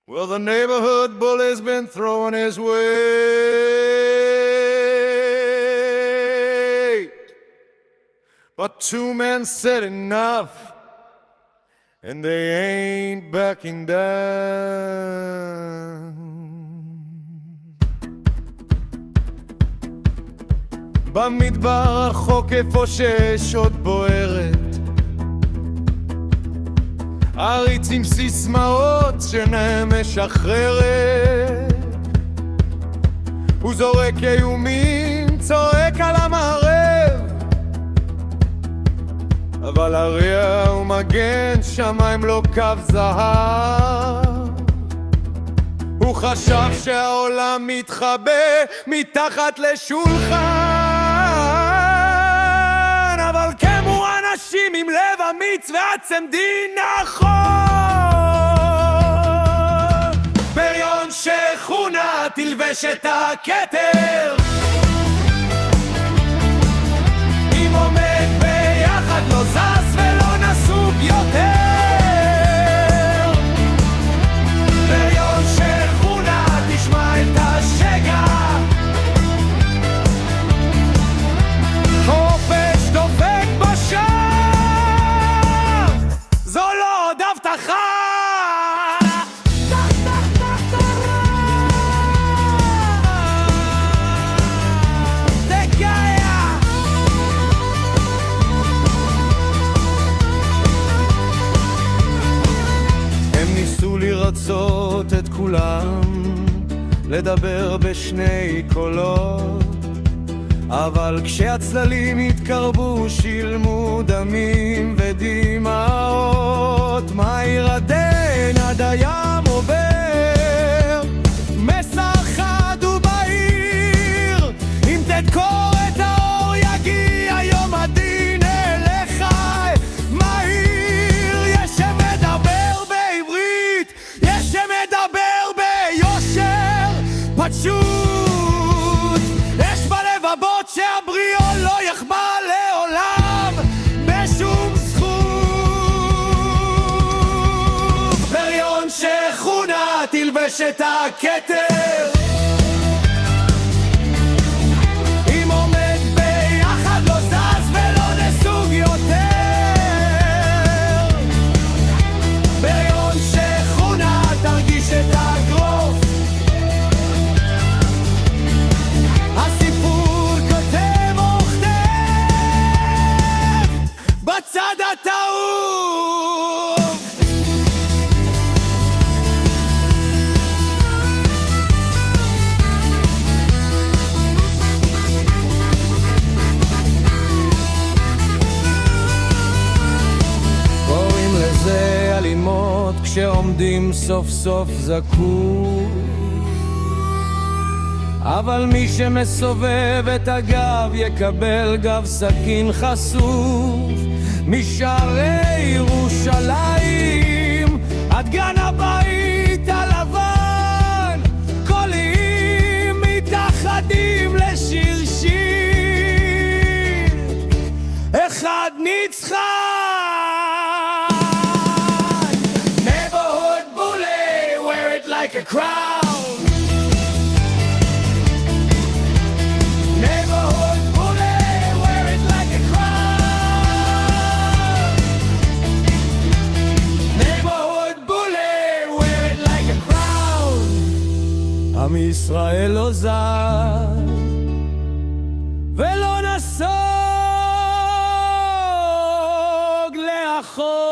Well, the neighborhood bully's been throwing his weight, but two men said enough, and they ain't backing down. במדבר רחוק איפה שיש עוד בוערת, עריץ עם סיסמאות שנהם משחררת, הוא זורק איומים, צועק על המערב, אבל הריע הוא מגן שמיים לא קו זהב. הוא חשב שהעולם מתחבא מתחת לשולחן, אבל כמו אנשים עם לב אמיץ ועצם דין נכון. בריון שכונה תלבש את הכתר, אם עומד ביחד לא זז ולא נסוג יותר. בריון שכונה תשמע את השגע, חופש דופק בשער, זו לא עוד הבטחה. לרצות את כולם, לדבר בשני קולות, אבל כשהצללים התקרבו שילמו דמים ודמעות. מהיר הדין עד הים עובר, מסר חד ובהיר, אם תדקור את האור יגיע יום הדין אליך מהיר. יש שמדבר בעברית, יש שמדבר ביושר פשוט, יש בלבבות שהבריאו לא יחבא לעולם בשום זכות. בריון שכונה תלבש את הכתר, אם עומד ביחד לא זז ולא נסוג יותר. בריון שכונה תרגיש את האגרוף, הסיפור כותב וכתב בצד הטעות. קוראים לזה אלימות כשעומדים סוף סוף זקוף, אבל מי שמסובב את הגב יקבל גב סכין חשוף. משערי ירושלים עד גן הבית הלבן, קולים מתאחדים לשיר שיר אחד ניצחן. Neighborhood bully, wear it like a crown. Neighborhood bully, wear it like a crown. Neighborhood bully, wear it like a crown. עם ישראל לא זז ולא נסוג לאחור.